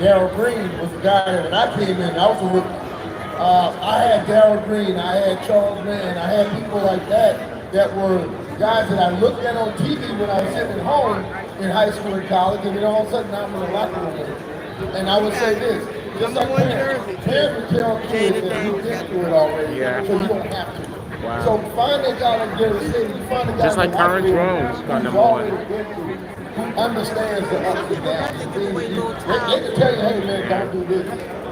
Darryl Green was the guy that when I came in, I was a rookie. I had Darryl Green, I had Charles Mann, I had people like that were guys that I looked at on TV when I was sitting at home in high school and college, and then all of a sudden I'm in the locker room with them. And I would say this, just like parents would tell kids that you've been through it already, so you don't have to. Wow. So find that guy like Gary said, you find a guy Just like Current Drones got number one. Who understands the ups and downs. They can tell you, hey man, don't do this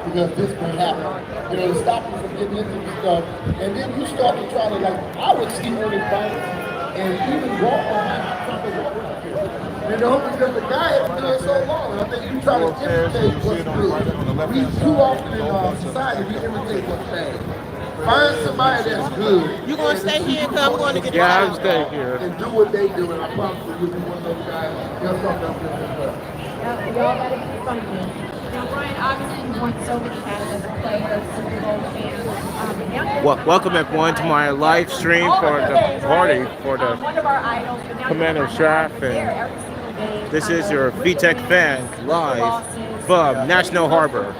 because this may happen. You know, to stop you from getting into the stuff. And then you start to try to I would see early fights and even walk behind something. You know, because the guy has been doing it so long. And I think you try to imitate what's good. We too often in society, we imitate what's bad. Find somebody that's good. You gonna stay here? Cause I'm going to get Yeah, I'll stay here. And do what they do, and I promise you, you'll be one of those guys. You'll start up with as well. Y'all gotta be funny. Now, Brian, obviously, you won so many titles as a player, Super Bowl fan. Welcome everyone to my live stream for the party for the one of our idols, but now Commander Shaft, and this is your VTech fan live from National Harbor.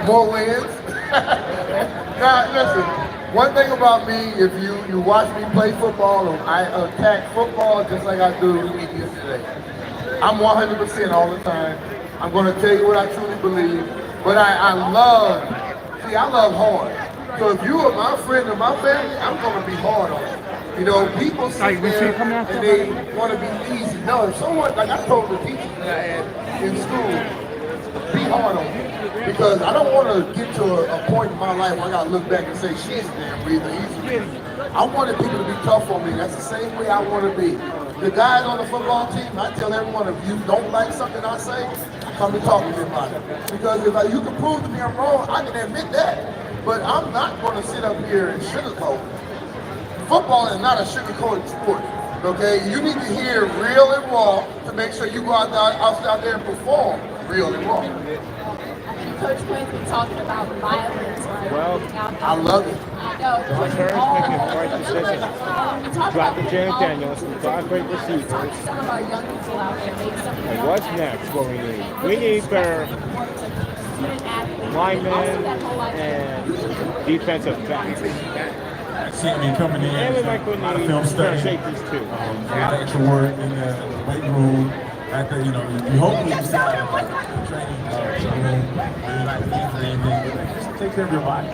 More wins. Now, listen, one thing about me, if you watch me play football, I attack football just like I do media today. I'm 100% all the time. I'm going to tell you what I truly believe, but I love hard. So if you are my friend or my family, I'm going to be hard on you. You know, people sit there and they want to be easy. No, if someone, like I told the teachers that I had in school, be hard on me. Because I don't want to get to a point in my life where I got to look back and say, she ain't damn breathing easy. I wanted people to be tough on me. That's the same way I want to be. The guys on the football team, I tell everyone, if you don't like something I say, come and talk to me about it. Because if you can prove to me I'm wrong, I can admit that. But I'm not going to sit up here and sugarcoat. Football is not a sugarcoated sport. Okay, you need to hear real and raw to make sure you go out there and perform real and raw. Coach Quinn's been talking about violence, right? Well, I love it. My parents making the right decision. Drafted James Daniels, we got great receivers. Some of our young people out there, maybe some of the And what's next? What we need? We need better linemen and defensive backs. See, I mean, coming in, And we a might lot of need film study, safeties too. a lot of extra work in the weight room. You hopefully you see like a training room where you're not paying for anything. Just take care of your body.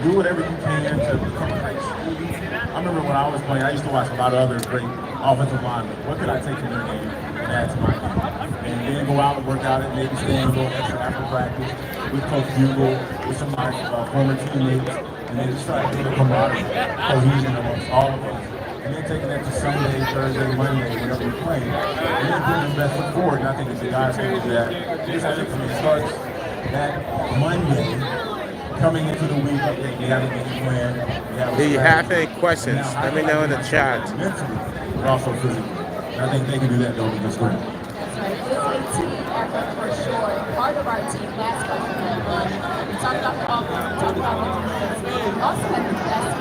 Do whatever you can to become a great student. I remember when I was playing, I used to watch a lot of other great offensive linemen. What could I take from their game and add to my game? And then go out and work out and maybe stay in a little extra after practice with Coach Bugle, with some of my former teammates, and then just try to build a camaraderie, cohesion amongst all of us. And then taking that to Sunday, Thursday, Monday, whenever we're playing, and then putting the best foot forward. And I think if the guys can do that, this I think for me starts that Monday, coming into the week, we have a game plan. Do you have any questions? Let me know in the chat. Mentally, but also physically. And I think they can do that, don't just scream. That's right. This is a team effort for sure. Part of our team, last question, we talked about the offense, we talked about the defense, we also have the best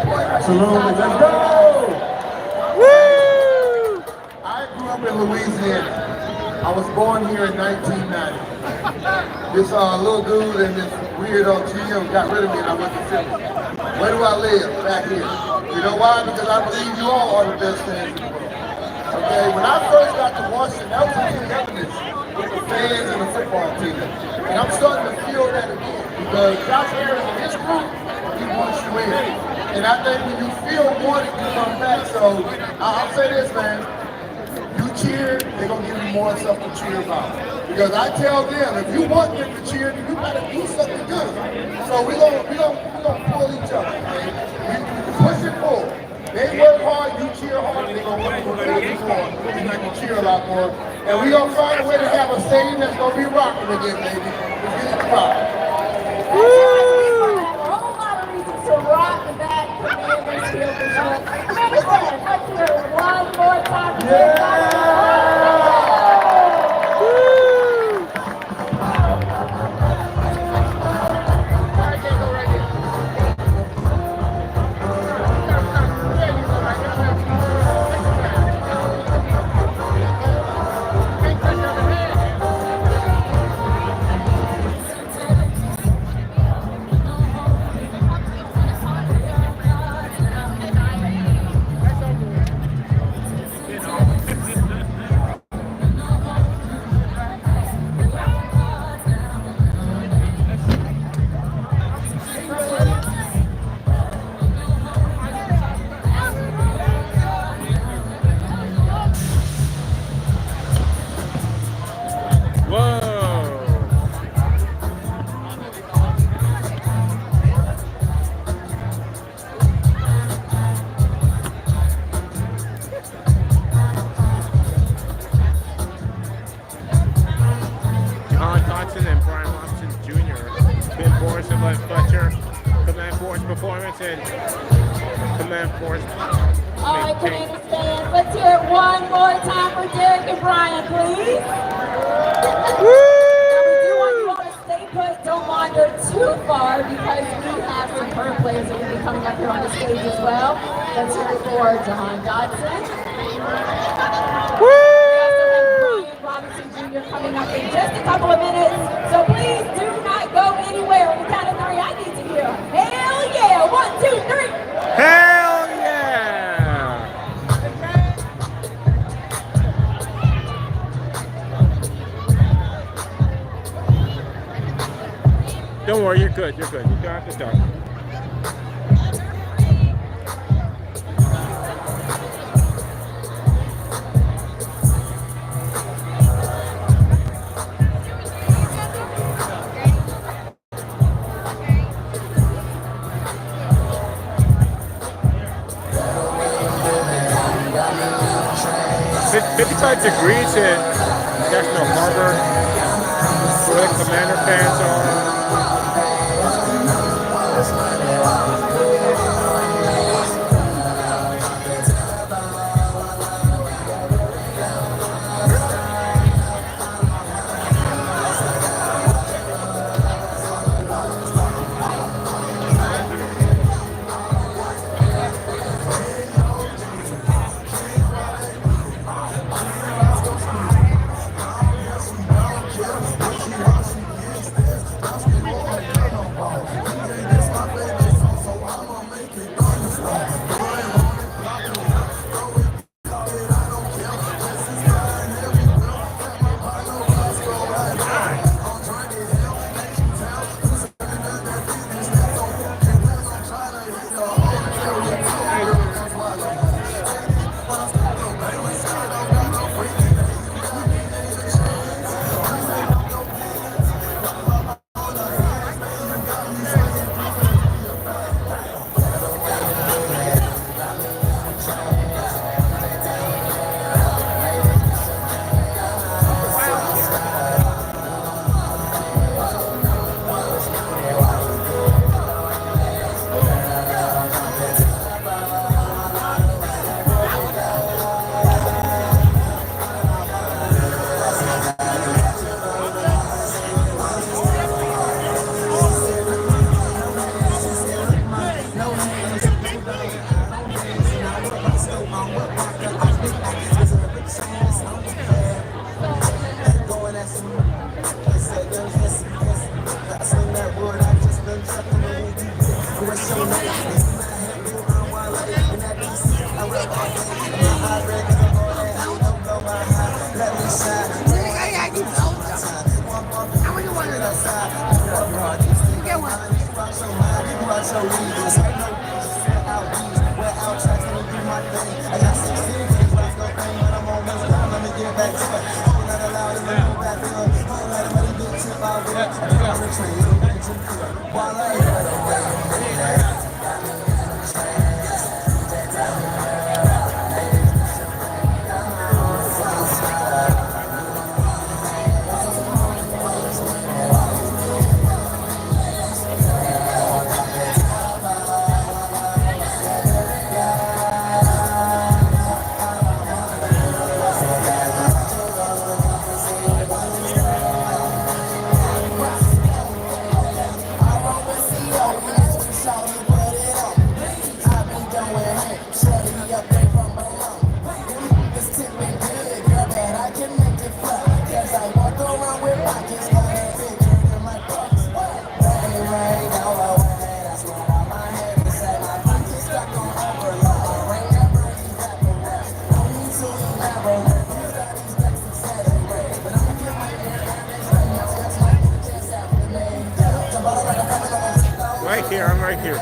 Absolutely, let's go! Woo! I grew up in Louisiana. I was born here in 1990. This little dude and this weirdo GM got rid of me and I went to Philly. Where do I live? Back here. You know why? Because I believe you all are the best fans in the world. Okay, when I first got to Washington, that was a new evidence with the fans and the football team. And I'm starting to feel that again because Josh Harris and his group, he wants you in. And I think when you feel wanted, you come back. So I'll say this, man. You cheer, they're going to give you more stuff to cheer about. Because I tell them, if you want them to cheer, you got to do something good. So we're gonna pull each other. You push and pull. They work hard, you cheer hard, they're going to work more. You're going to cheer a lot more. And we're going to find a way to have a stadium that's going to be rocking again, baby. It's going to be rocking. Woo! A whole lot of reasons to rock the back Commanders field for sure. Commanders, let's hear it one more time. Yeah! performance and Command Force. All right, Commander fans, let's hear it one more time for Derek and Brian, please. Now, we do want you all to stay put, don't wander too far, because we have some current players that will be coming up here on the stage as well. Let's hear it for John Dodson. We also have Brian Robinson Jr. coming up in just a couple of minutes, so please do not go anywhere. On the count of three, I need to hear, hell yeah! 1, 2, 3. Hell yeah! Don't worry, you're good. You're good. You don't have to start. 55 degrees in National Harbor, where the Commander fans are. Right here, I'm right here.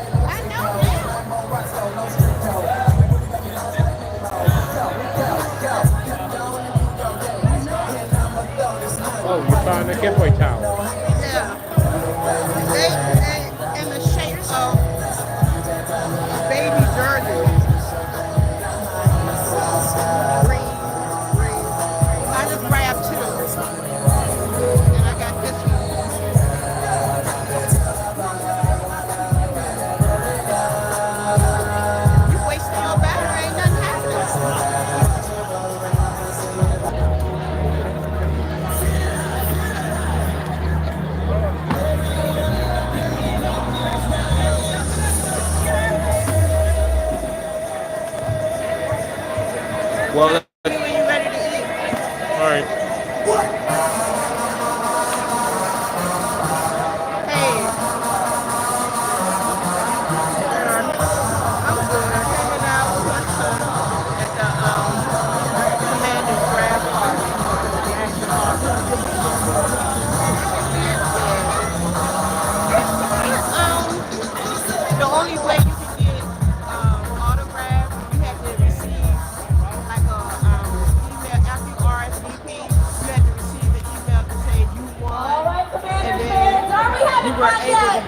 Oh, you found the giveaway towel. Yeah. They in the shape of baby jersey. Green. I just grabbed two. And I got this one.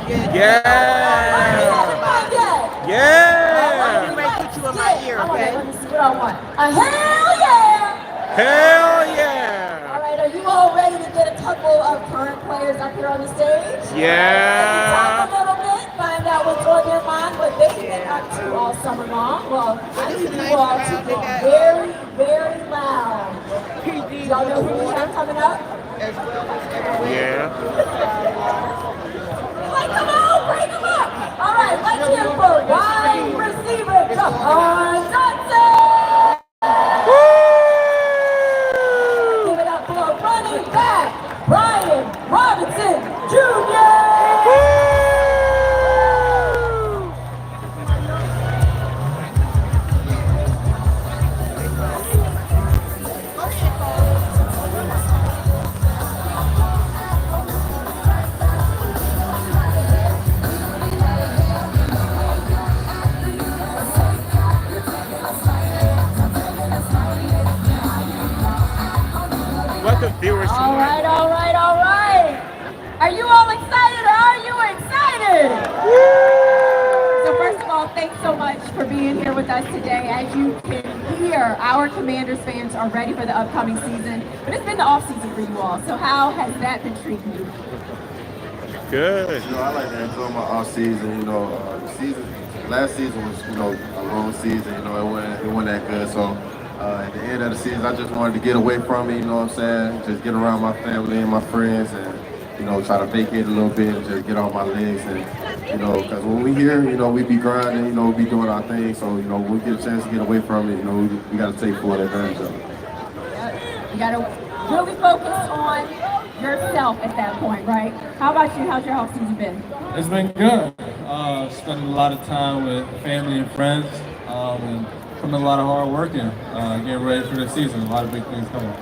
Yeah. Yeah. I'm ready to put you in my ear, okay? Let me see what I want. A hell yeah! Hell yeah. All right, are you all ready to get a couple of current players up here on the stage? Yeah. Talk a little bit, find out what's on their mind, what they've been up to all summer long. Well, I need you all to get very, very loud. Y'all know who we have coming up? Yeah. Like, come on, bring them up. All right, let's hear it for wide receiver, Jahan Johnson. Give it up for running back, Brian Robinson Jr. Welcome, viewers. All right, all right, all right. Are you all excited or are you excited? So first of all, thanks so much for being here with us today. As you can hear, our Commanders fans are ready for the upcoming season, but it's been the off season for you all. So how has that been treating you? Good. You know, I like to enjoy my off season. You know, last season was, you know, a long season. You know, it wasn't that good. So at the end of the season, I just wanted to get away from it. You know what I'm saying? Just get around my family and my friends, and you know, try to vacate a little bit and just get off my legs. And you know, because when we here, you know, we be grinding. You know, we be doing our thing. So you know, when we get a chance to get away from it, you know, we got to take full advantage of it. You got to really focus on yourself at that point, right? How about you? How's your off season been? It's been good. Spending a lot of time with family and friends, and putting a lot of hard work in, getting ready for the season. A lot of big things coming.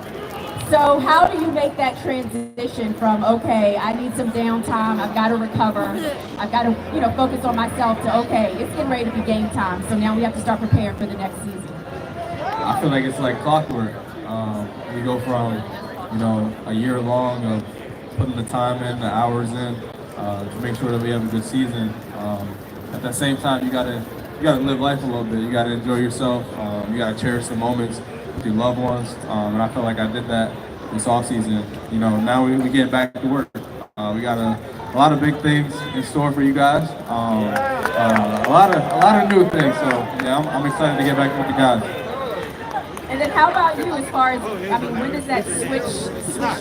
So how do you make that transition from, okay, I need some downtime, I've got to recover, I've got to, you know, focus on myself, to, okay, it's getting ready to be game time, so now we have to start preparing for the next season? I feel like it's like clockwork. We go from, you know, a year long of putting the time in, the hours in, to make sure that we have a good season. At the same time, you gotta live life a little bit. You gotta enjoy yourself. You gotta cherish the moments with your loved ones. And I feel like I did that this off season. You know, now we get back to work. We got a lot of big things in store for you guys. A lot of new things. So yeah, I'm excited to get back with the guys. And then how about you as far as, I mean, when does that switch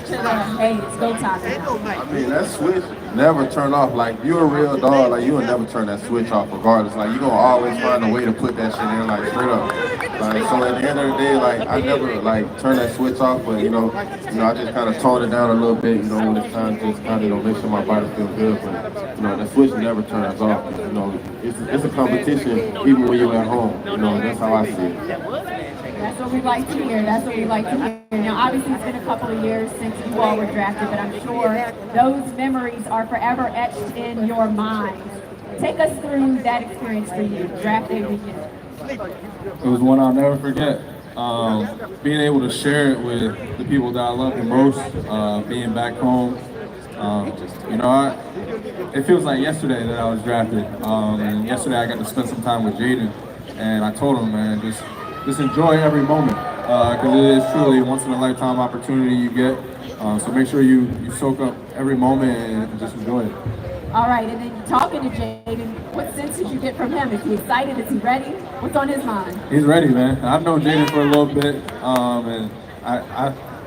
to the, hey, it's go time now? I mean, that switch never turn off. Like, you're a real dog, like, you'll never turn that switch off regardless. Like, you're going to always find a way to put that shit in, like, straight up. Like, so at the end of the day, like, I never, like, turn that switch off, but, you know, I just kind of tone it down a little bit, you know, when it's time to just kind of, you know, make sure my body feels good. But, you know, the switch never turns off. You know, it's a competition even when you're at home. You know, that's how I see it. That's what we like to hear. That's what we like to hear. Now, obviously, it's been a couple of years since you all were drafted, but I'm sure those memories are forever etched in your mind. Take us through that experience for you, draft day weekend. It was one I'll never forget. Being able to share it with the people that I love the most, being back home. You know, it feels like yesterday that I was drafted. And yesterday I got to spend some time with Jaden, and I told him, man, just enjoy every moment, because it is truly a once-in-a-lifetime opportunity you get. So make sure you soak up every moment and just enjoy it. All right, and then talking to Jaden, what sense did you get from him? Is he excited? Is he ready? What's on his mind? He's ready, man. I've known Jaden for a little bit, and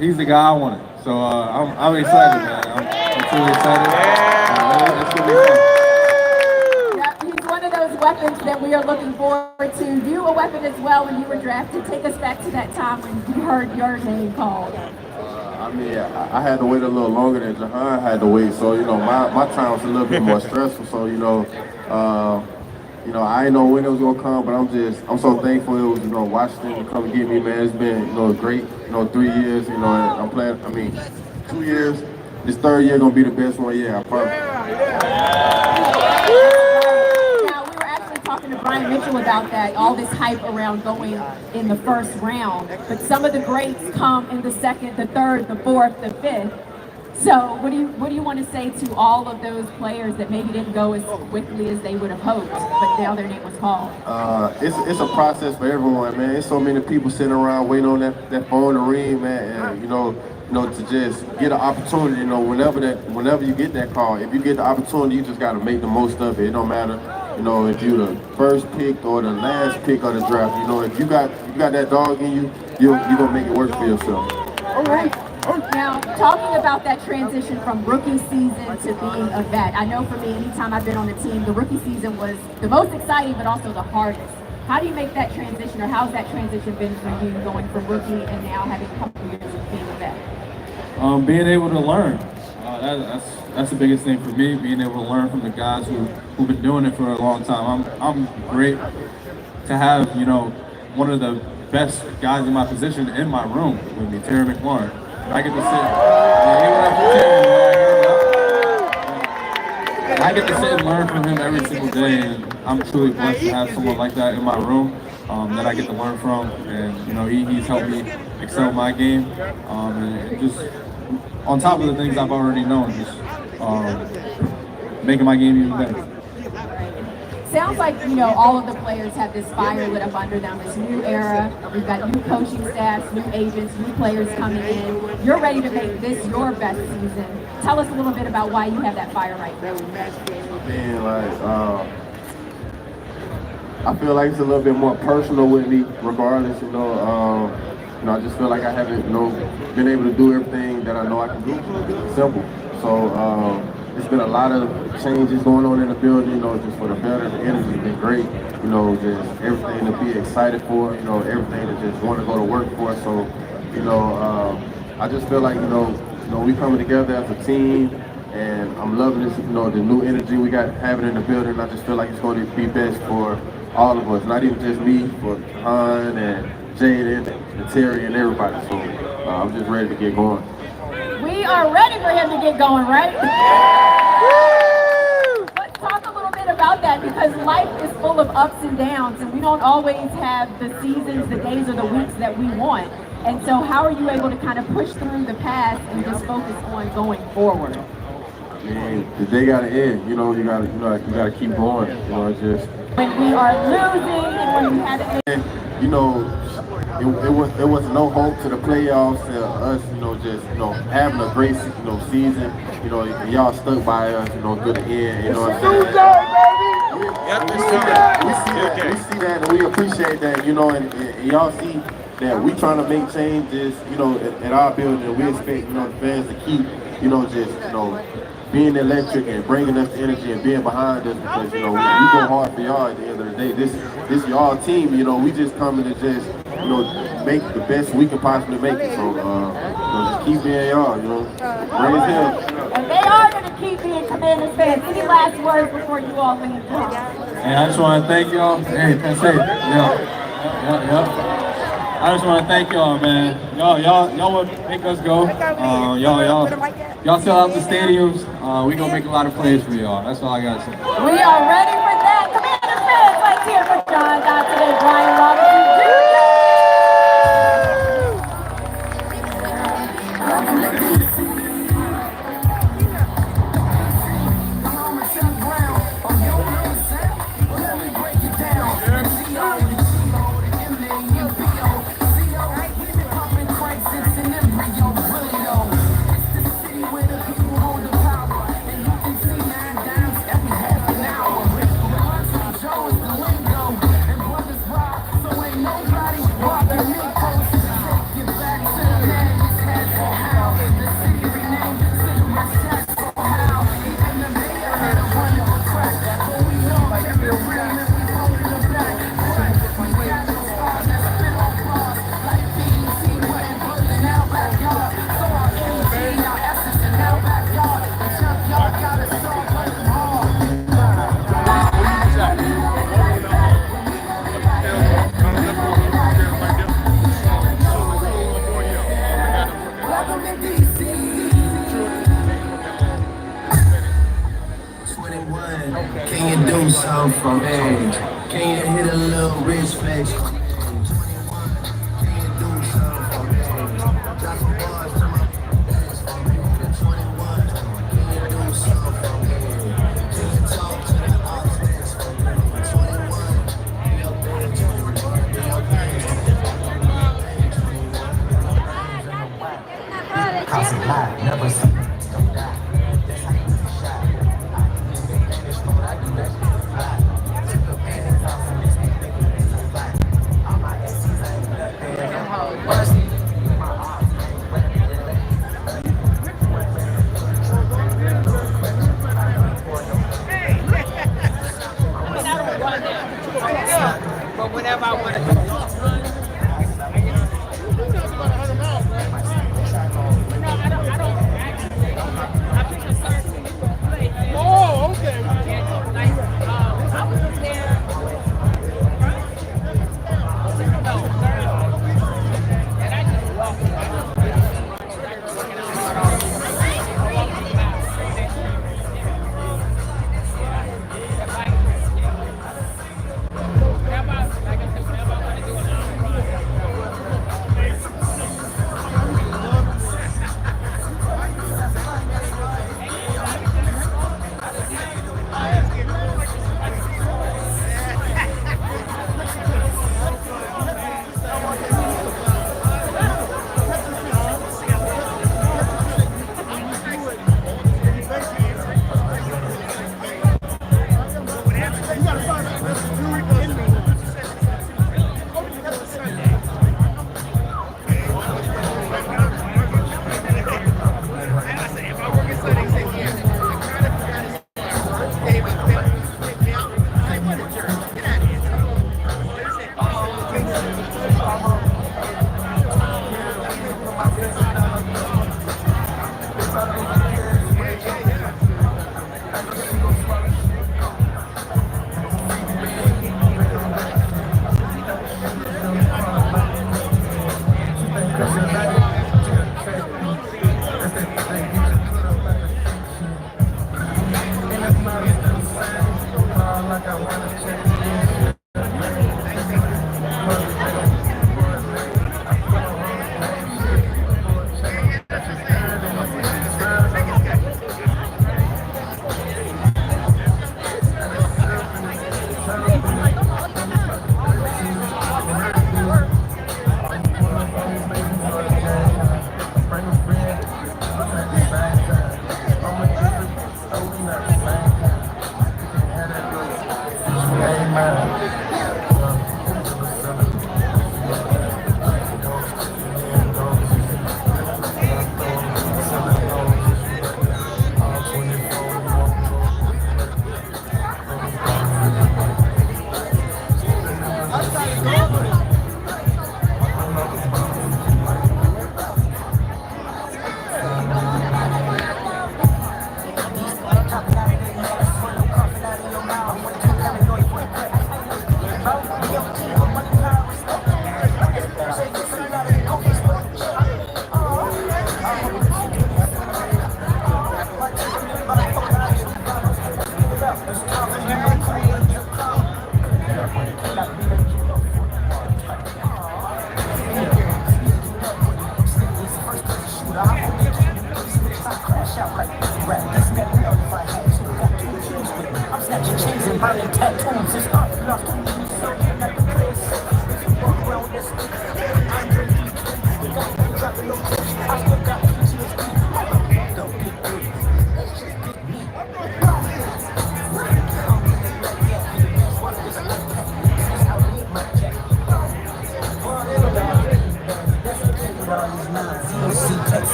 he's the guy I wanted. So I'm excited, man. I'm truly excited. It's gonna be fun. He's one of those weapons that we are looking forward to. You a weapon as well when you were drafted. Take us back to that time when you heard your name called. I mean, I had to wait a little longer than Jahan had to wait, so, you know, my time was a little bit more stressful, so, you know, I didn't know when it was going to come, but I'm so thankful it was, you know, Washington to come and get me, man. It's been, you know, great, you know, 3 years, you know, and I'm playing, 2 years. This third year going to be the best one, yeah, I promise. Talking to Brian Mitchell about that, all this hype around going in the first round, but some of the greats come in the second, the third, the fourth, the fifth. So what do you want to say to all of those players that maybe didn't go as quickly as they would have hoped, but now their name was called? It's a process for everyone, man. There's so many people sitting around waiting on that phone to ring, man. And you know, to just get an opportunity. You know, whenever you get that call, if you get the opportunity, you just got to make the most of it. It don't matter, you know, if you're the first pick or the last pick of the draft. You know, if you got that dog in you, you're gonna make it work for yourself. All right. Now, talking about that transition from rookie season to being a vet, I know for me, anytime I've been on a team, the rookie season was the most exciting, but also the hardest. How do you make that transition, or how's that transition been for you, going from rookie and now having a couple years of being a vet? Being able to learn. That's the biggest thing for me, being able to learn from the guys who've been doing it for a long time. I'm great to have, you know, one of the best guys in my position in my room with me, Terry McLaurin. I get to sit and learn from him every single day, and I'm truly blessed to have someone like that in my room that I get to learn from. And you know, he's helped me excel my game, and just on top of the things I've already known, just making my game even better. Sounds like, you know, all of the players have this fire lit up under them, this new era. We've got new coaching staffs, new agents, new players coming in. You're ready to make this your best season. Tell us a little bit about why you have that fire right now. Man, I feel like it's a little bit more personal with me, regardless. You know, I just feel like I haven't, been able to do everything that I know I can do. Simple. So. There's been a lot of changes going on in the building, you know, just for the better. The energy's been great, you know, just everything to be excited for, you know, everything to just want to go to work for. So, you know, I just feel like, you know, we coming together as a team, and I'm loving this, you know, the new energy we got having in the building. I just feel like it's going to be best for all of us, not even just me, but Han and Jaden and Terry and everybody. So I'm just ready to get going. We are ready for him to get going, right? Let's talk a little bit about that, because life is full of ups and downs, and we don't always have the seasons, the days, or the weeks that we want. And so how are you able to kind of push through the past and just focus on going forward? Man, the day gotta end. You know, you gotta keep going. You know, it's just when we are losing and when we had to. You know, it was no hope to the playoffs, to us, you know, just, you know, having a great, you know, season, you know, and y'all stuck by us, you know, to the end, you know what I'm saying? We see that and we appreciate that, you know, and y'all see that we trying to make changes, you know, at our building, and we expect, you know, the fans to keep, you know, just, you know, being electric and bringing us energy and being behind us, because, you know, we go hard for y'all at the end of the day. This y'all team, you know, we just coming to just, you know, make the best we can possibly make it. So, you know, just keep being y'all, you know, bring us here. And they are going to keep being Commanders fans. Any last words before you all leave? Hey, I just want to thank y'all. Hey, that's it. Yeah. I just want to thank y'all, man. Y'all would make us go. Y'all sell out the stadiums. We gonna make a lot of plays for y'all. That's all I gotta say. We are ready for that. Commanders fans, let's hear for John Dot today, Brian Robinson Can you do something for me? Can you hit a little rich flex? Can you do something for me? Drop some bars to my House of life, never see don't die. That's how you shot. Finish what I do, that shit fly. Took the panties off and this nigga think it's a fight. All my exes ain't nothing. When I see my arms, ain't rapping. But whenever I want to Oh, okay.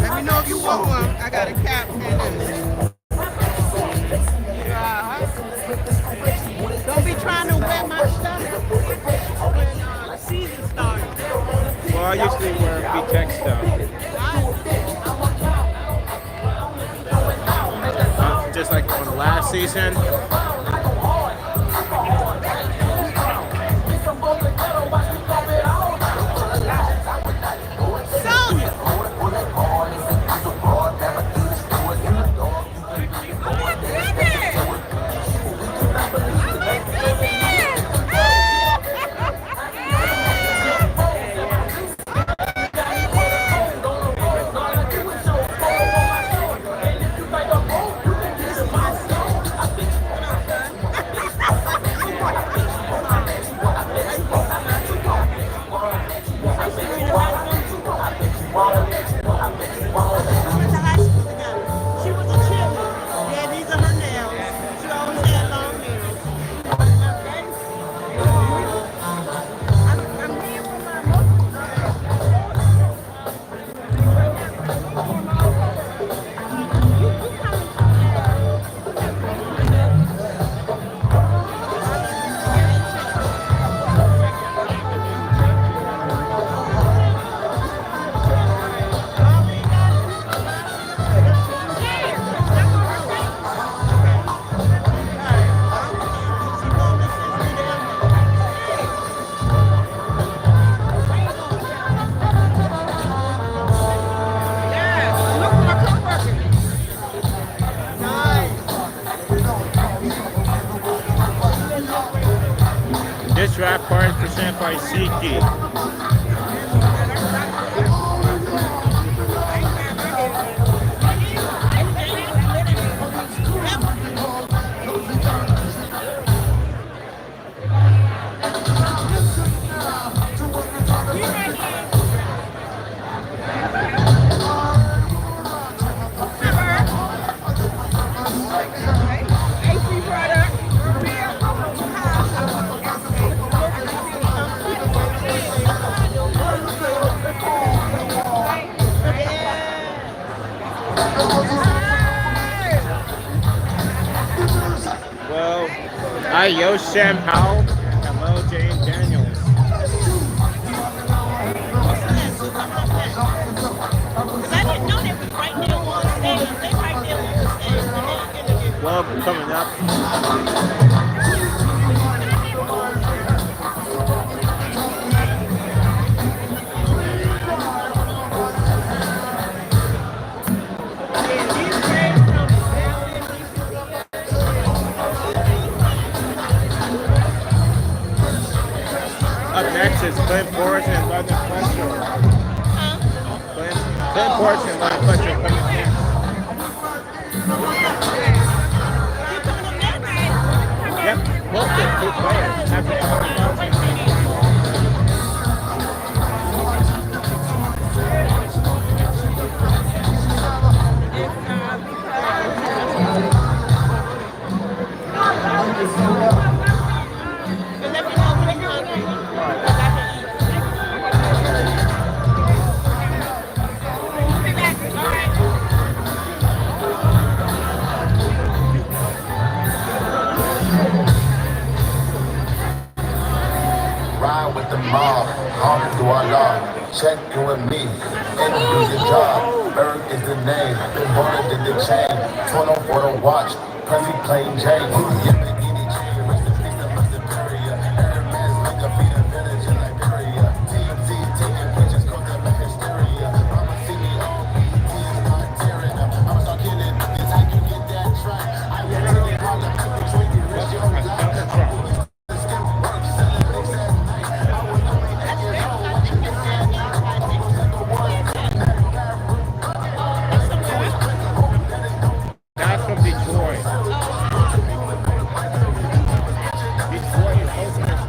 Let me know if you want one. I got a cap and don't be trying to wear my stuff when season starts. Well, I usually wear VTech stuff. Just like on the last season. This rap part is presented by CG. Hi, Yo Sam Powell. Hello, Jane Daniels. Because I didn't know they was right there on stage. They right there on stage when they interviewed. Club coming up. Up next is Clint Forrest and London Fletcher. Clint Forrest and London Fletcher coming next. Yep, both the two players. Ride with the mob, honk to Allah, check you and me, and do your job. Berg is the name, component in the chain, 20 for the watch, Prezi plain Jane. That's from Detroit. Detroit is hosting this.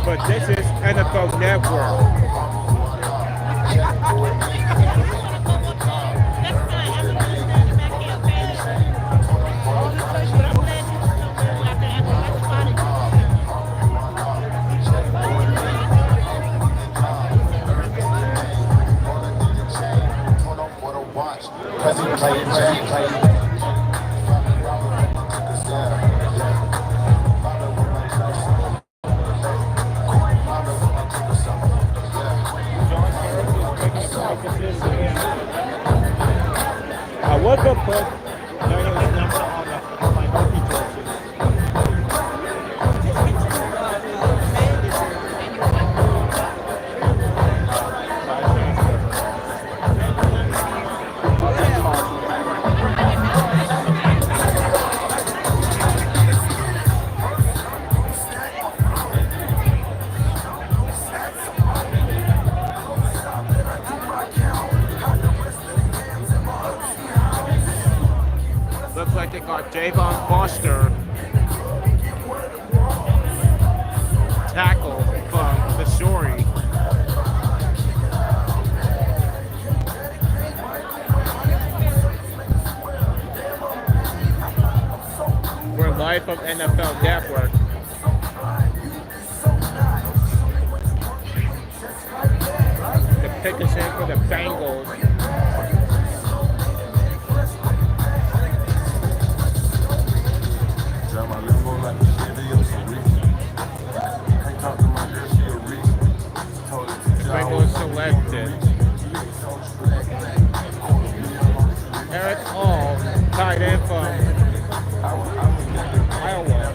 But this is NFL Network. Prezi plain Jane, I would have put Daniel's number on my Hokie jersey. Looks like they got Javon Foster, tackle from Missouri. We're live from NFL Network. The pick is in for the Bengals. Bengals selected Eric Hall, tight end from Iowa.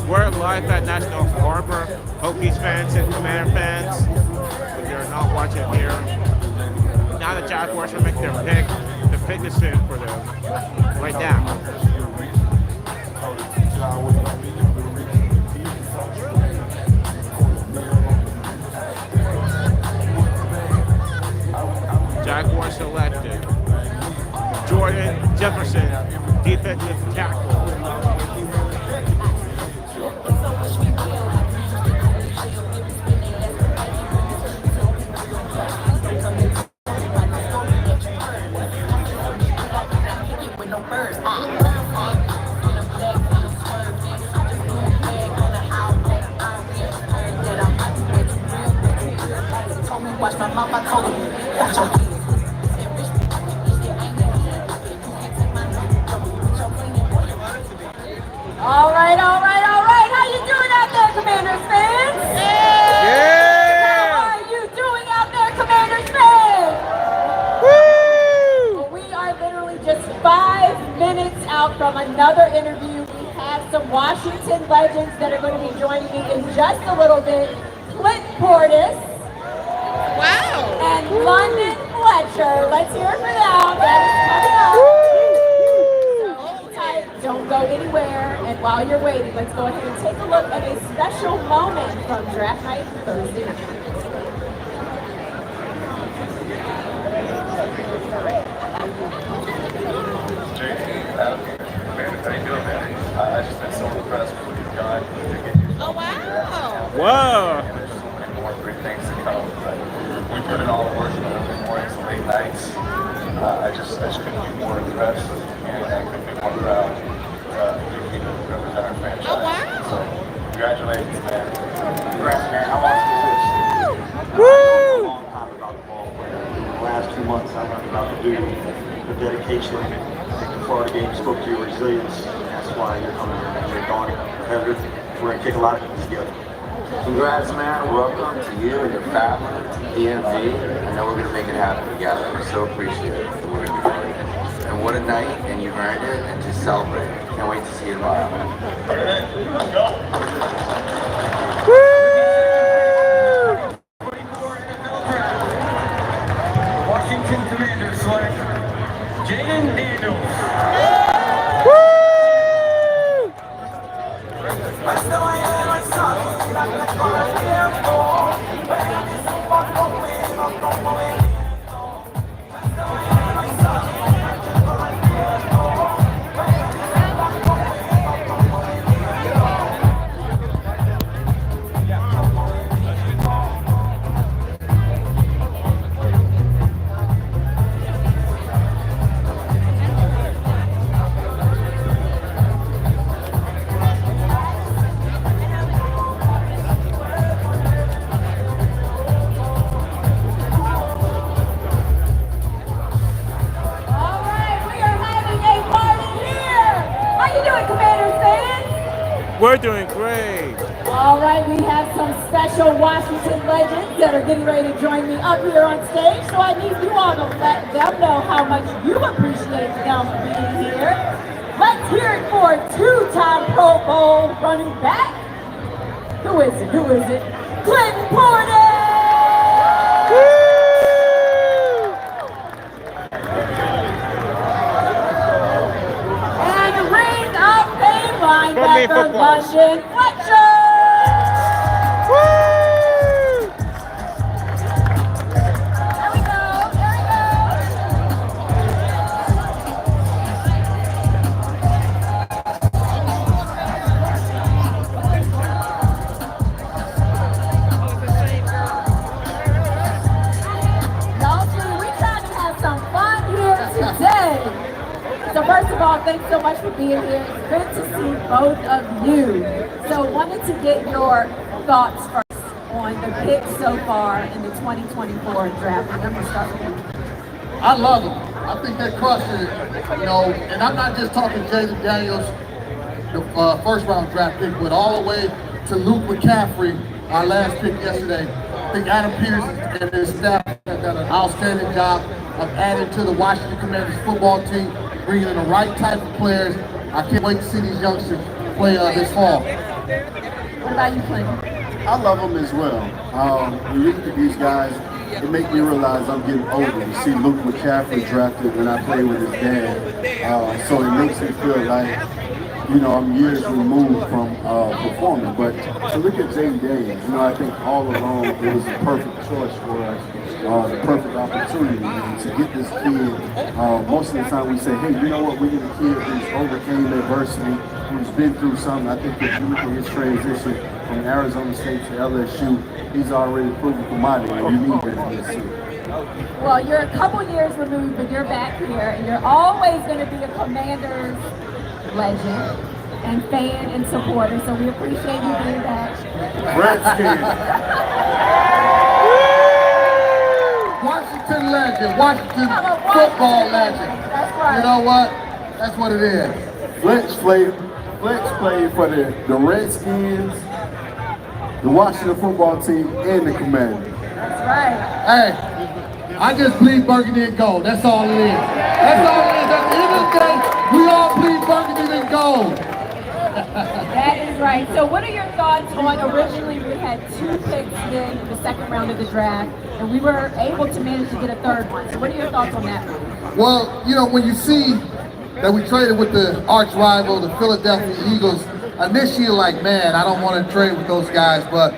We're live at National Harbor. Hokies fans and Commander fans, if you're not watching here, now the Jaguars are making their pick. The pick is in for them right now. Jaguars selected Jordan Jefferson, defensive tackle. Watch my mama told me, got your All right, all right, all right. How you doing out there, Commanders fans? Yeah! How are you doing out there, Commanders fans? Woo! Well, we are literally just 5 minutes out from another interview. We have some Washington legends that are going to be joining me in just a little bit. Clint Portis. Wow. And London Fletcher. Let's hear it for them. That is coming up. So hold tight, don't go anywhere. And while you're waiting, let's go ahead and take a look at a special moment from Draft Night Thursday night. I just been so impressed with what you've done. Oh, wow. Whoa! More great things to come. But we put in all the work in the early mornings and late nights. I just couldn't be more impressed, and I couldn't be more proud to represent our franchise. Oh, wow. So, congratulations, man. Congrats, man. How long is this? Woo! A long time about the ball player. In the last 2 months, I learned about the duty, the dedication. I think the Florida game spoke to your resilience. That's why you're coming in and you're going competitive. We're going to kick a lot of things together. Congrats, man. Welcome to you and your family, EMV. I know we're going to make it happen together. We're so appreciative that we're going to be doing it. And what a night, and you've earned it, and just celebrate. Can't wait to see you tomorrow. Let's go. Washington Commanders select Jaden Daniels. We're doing great. All right, we have some special Washington legends that are getting ready to join me up here on stage. So I need you all to let them know how much you appreciate them being here. Let's hear it for two-time Pro Bowl running back. Who is it? Who is it? Clint Portis! And Ring of Fame linebacker London Fletcher! There we go, there we go. Y'all see, we trying to have some fun here today. So first of all, thanks so much for being here. It's good to see both of you. So wanted to get your thoughts first on the picks so far in the 2024 draft. I'm going to start with you. I love them. I think they're crushing it, you know, and I'm not just talking Jaden Daniels, the first round draft pick, but all the way to Luke McCaffrey, our last pick yesterday. I think Adam Peterson and his staff have done an outstanding job of adding to the Washington Commanders football team, bringing in the right type of players. I can't wait to see these youngsters play this fall. What about you, Clinton? I love them as well. When you look at these guys, it makes me realize I'm getting older. You see Luke McCaffrey drafted when I played with his dad. So it makes me feel like you know, I'm years removed from performing. But to look at Jaden Daniels, you know, I think all along it was the perfect choice for us, the perfect opportunity. And to get this kid, most of the time we say, hey, you know what, we get a kid who's overcame adversity, who's been through something. I think if you look at his transition from Arizona State to LSU, he's already proven commodity. You need that in this season. Well, you're a couple years removed, but you're back here, and you're always going to be a Commanders legend and fan and supporter, so we appreciate you being back. Redskins. Washington legend, Washington football legend. That's right. You know what? That's what it is. Fletch played for the Redskins, the Washington football team, and the Commanders. That's right. Hey, I just bleed burgundy and gold. That's all it is. That's all it is. At the end of the day, we all bleed burgundy and gold. That is right. So what are your thoughts on, originally we had 2 picks in the second round of the draft, and we were able to manage to get a third one. So what are your thoughts on that one? Well, you know, when you see that we traded with the arch rival, the Philadelphia Eagles, initially you're like, man, I don't want to trade with those guys, but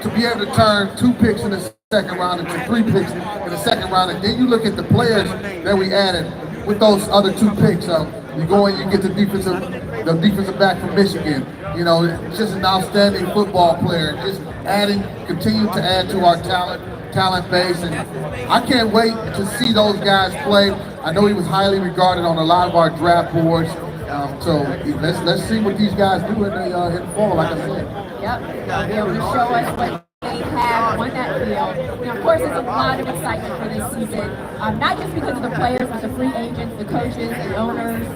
to be able to turn 2 picks in the second round into 3 picks in the second round, and then you look at the players that we added with those other 2 picks. You go in, you get the defensive back from Michigan. You know, just an outstanding football player. Just continue to add to our talent base, and I can't wait to see those guys play. I know he was highly regarded on a lot of our draft boards. So let's see what these guys do in the fall, like I said. Yep, they'll be able to show us what they have on that field. And of course, there's a lot of excitement for this season, not just because of the players, but the free agents, the coaches, the owners,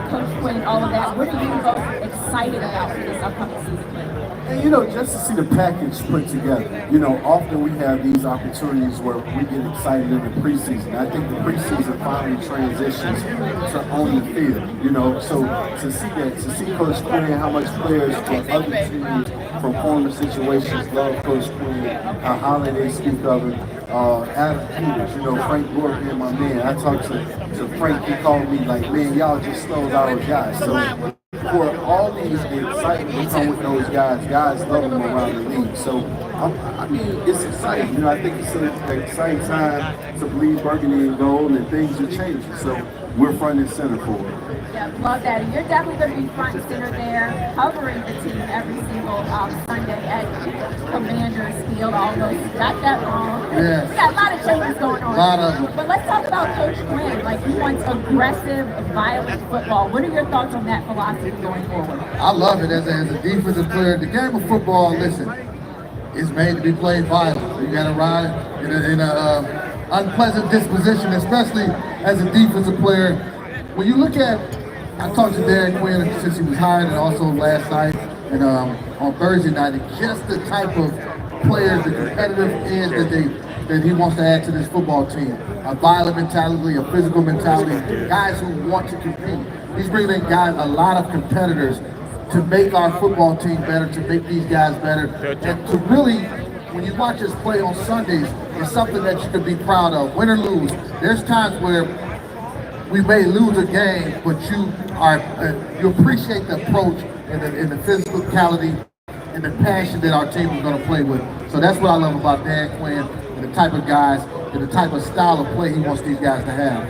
Coach Quinn, all of that. What are you both excited about for this upcoming season? And you know, just to see the package put together. You know, often we have these opportunities where we get excited in the preseason. I think the preseason finally transitions to on the field. You know, so to see Coach Quinn, how much players from other teams, from former situations, love Coach Quinn, how highly they speak of him. Adam Peters, you know, Frank Gore being my man. I talked to Frank, he called me like, man, y'all just slowed our guys. So for all these excitement that come with those guys love them around the league. So, I mean, it's exciting. You know, I think it's an exciting time to bleed burgundy and gold, and things are changing. So we're front and center for it. Yeah, love that. And you're definitely going to be front and center there, covering the team every single Sunday at Commanders Field. Almost got that wrong. Yes. We got a lot of changes going on. A lot of them. But let's talk about Coach Quinn. Like, he wants aggressive, violent football. What are your thoughts on that philosophy going forward? I love it as a defensive player. The game of football, listen, is made to be played violent. You got to ride in a unpleasant disposition, especially as a defensive player. When you look at, I talked to Derek Quinn since he was hired, and also last night and on Thursday night, and just the type of players, the competitive edge that he wants to add to this football team. A violent mentality, a physical mentality, guys who want to compete. He's bringing in guys, a lot of competitors to make our football team better, to make these guys better, and to really, when you watch us play on Sundays, it's something that you can be proud of, win or lose. There's times where we may lose a game, but you appreciate the approach and the physicality and the passion that our team is going to play with. So that's what I love about Dan Quinn and the type of guys and the type of style of play he wants these guys to have.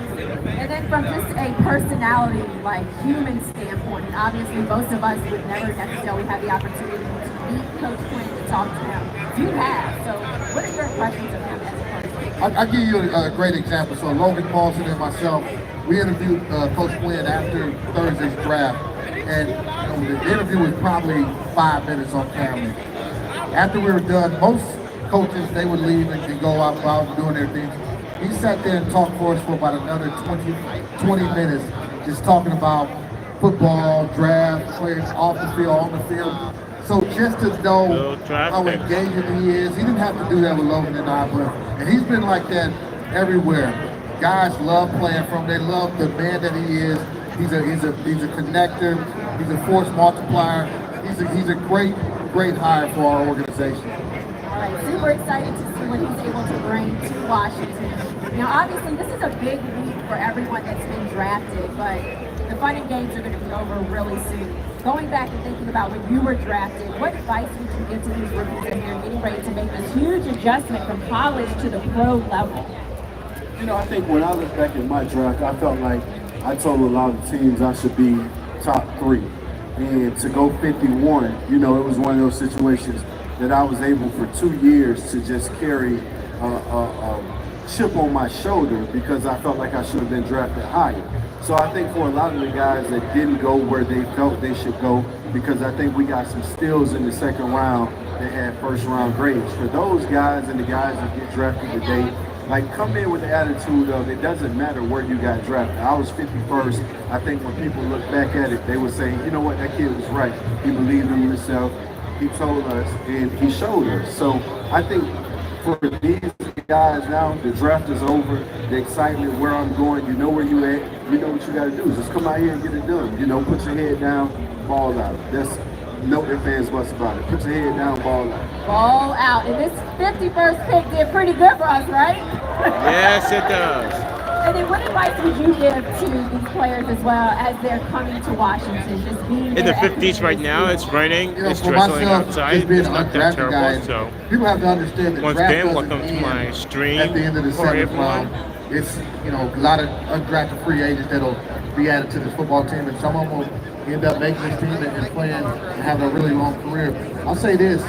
And then from just a personality, like human standpoint, and obviously most of us would never necessarily have the opportunity to meet Coach Quinn, to talk to him. You have. So what are your impressions of him as a person? I'll give you a great example. So Logan Paulson and myself, we interviewed Coach Quinn after Thursday's draft. And the interview was probably 5 minutes on camera. After we were done, most coaches, they would leave and go out and doing their things. He sat there and talked for us for about another 20 minutes, just talking about football, draft, players off the field, on the field. So just to know how engaging he is, he didn't have to do that with Logan and I, and he's been like that everywhere. Guys love playing from him. They love the man that he is. He's a connector. He's a force multiplier. He's a great hire for our organization. All right, super excited to see what he's able to bring to Washington. Now, obviously, this is a big week for everyone that's been drafted, but the fun and games are going to be over really soon. Going back and thinking about when you were drafted, what advice would you give to these rookies that are getting ready to make this huge adjustment from college to the pro level? You know, I think when I look back at my draft, I felt like I told a lot of teams I should be top 3. And to go 51, you know, it was one of those situations that I was able for 2 years to just carry a chip on my shoulder because I felt like I should have been drafted higher. So I think for a lot of the guys that didn't go where they felt they should go, because I think we got some steals in the second round that had first round grades. For those guys and the guys that get drafted today, like come in with the attitude of it doesn't matter where you got drafted. I was 51st. I think when people look back at it, they would say, you know what, that kid was right. He believed in himself. He told us and he showed us. So I think for these guys now, the draft is over, the excitement, where I'm going, you know where you at, you know what you gotta do. Just come out here and get it done. You know, put your head down, ball out. That's no ifs, ands, buts about it. Put your head down, ball out. Ball out. And this 51st pick did pretty good for us, right? Yes, it does. And then what advice would you give to these players as well as they're coming to Washington, just being In the 50s right now, it's raining, it's drizzling outside, it's not that terrible, so people have to understand that once draft again, doesn't welcome to end my stream at the end of the for 7th everyone. round. It's, you know, a lot of undrafted free agents that'll be added to this football team, and some of them will end up making this team and playing and having a really long career. I'll say this,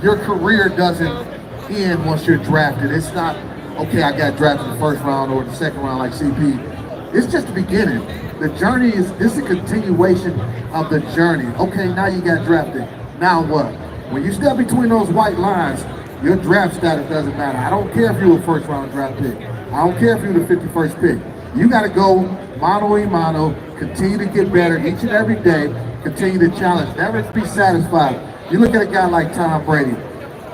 your career doesn't end once you're drafted. It's not, okay, I got drafted in the first round or the second round like CP. It's just the beginning. The journey this is a continuation of the journey. Okay, now you got drafted. Now what? When you step between those white lines, your draft status doesn't matter. I don't care if you're a first round draft pick. I don't care if you're the 51st pick. You got to go mano a mano, continue to get better each and every day, continue to challenge, never be satisfied. You look at a guy like Tom Brady,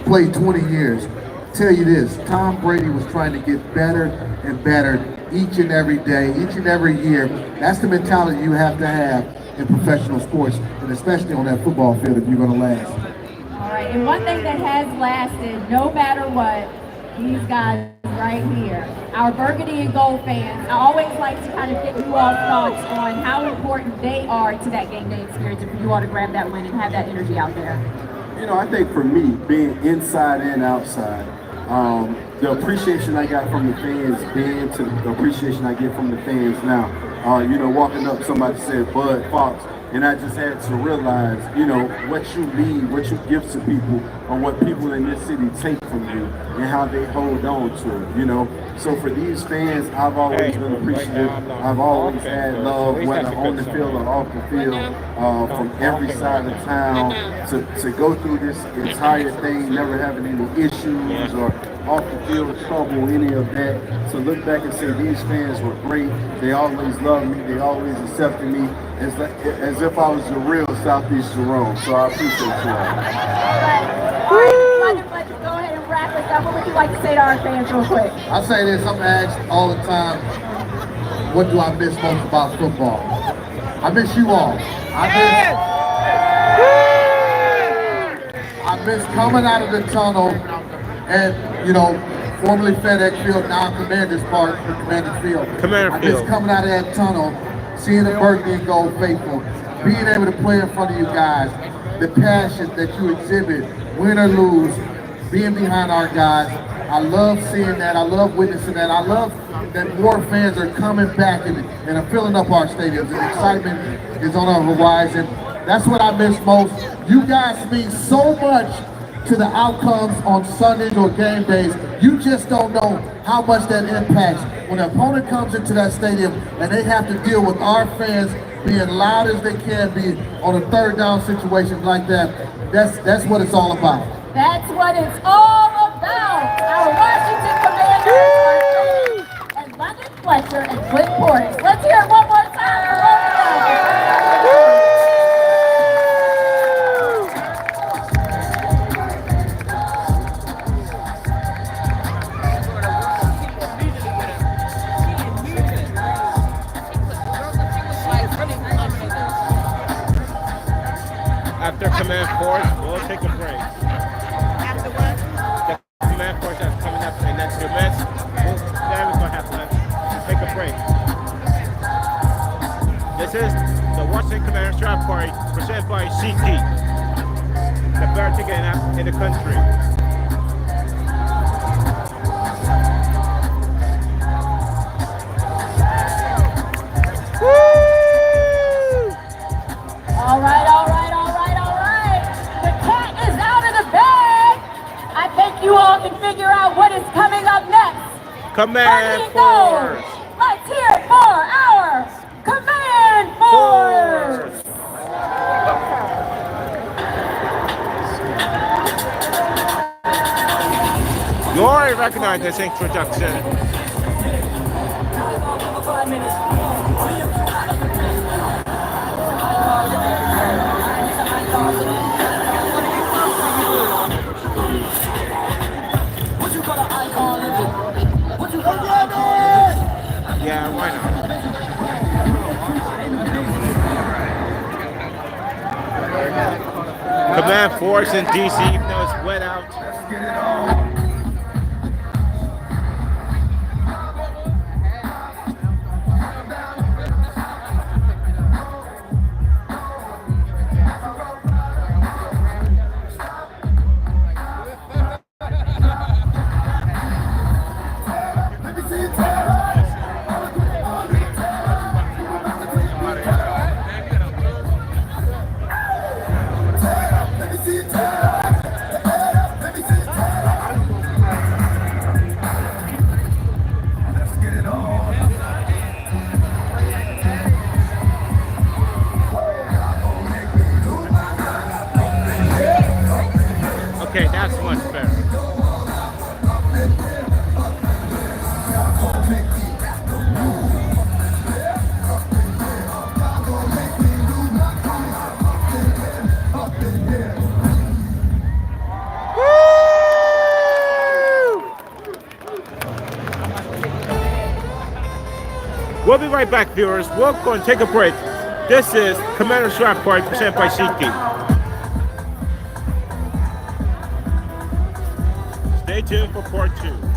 played 20 years. Tell you this, Tom Brady was trying to get better and better each and every day, each and every year. That's the mentality you have to have in professional sports, and especially on that football field if you're going to last. All right, and one thing that has lasted, no matter what, these guys right here, our burgundy and gold fans, I always like to kind of get you all's thoughts on how important they are to that game day experience and for you all to grab that win and have that energy out there. You know, I think for me, being inside and outside, the appreciation I got from the fans then to the appreciation I get from the fans now. You know, walking up, somebody said Bud Fox, and I just had to realize, you know, what you lead, what you give to people, or what people in this city take from you, and how they hold on to it, you know. So for these fans, I've always been appreciative. I've always had love, whether on the field or off the field, from every side of town, to go through this entire thing, never having any issues or off the field trouble, any of that. To look back and say these fans were great. They always loved me. They always accepted me as if I was the real Southeast Jerome. So I appreciate you all. All right, let's go ahead and wrap this up. What would you like to say to our fans real quick? I say this, I'm asked all the time, what do I miss most about football? I miss you all. I miss coming out of the tunnel and, you know, formerly FedEx Field, now Commanders Park, or Commanders Field. I miss coming out of that tunnel, seeing the burgundy and gold faithful, being able to play in front of you guys, the passion that you exhibit, win or lose, being behind our guys. I love seeing that. I love witnessing that. I love that more fans are coming back and are filling up our stadiums. The excitement is on our horizon. That's what I miss most. You guys mean so much to the outcomes on Sundays or game days. You just don't know how much that impacts. When an opponent comes into that stadium and they have to deal with our fans being loud as they can be on a third down situation like that, that's what it's all about. That's what it's all about. Our Washington Commanders and London Fletcher and Clint Portis. Let's hear it one more time for both of them. After Command Force, we'll take a break. After what? The Command Force that's coming up in the next few minutes, then we're going to have to take a break. This is the Washington Commanders Draft Party presented by SeatGeek, the better ticket app in the country. All right, all right, all right, all right. The cat is out of the bag. I think you all can figure out what is coming up next. Command Ready to go. Force! Let's hear it for our Command Force. You already recognize this introduction. Yeah, why not? Command Force in DC, even though it's wet out. Let's get it on. Okay, that's much better. We'll be right back, viewers. We'll go and take a break. This is Commander's Draft Party presented by SeatGeek. Stay tuned for part 2.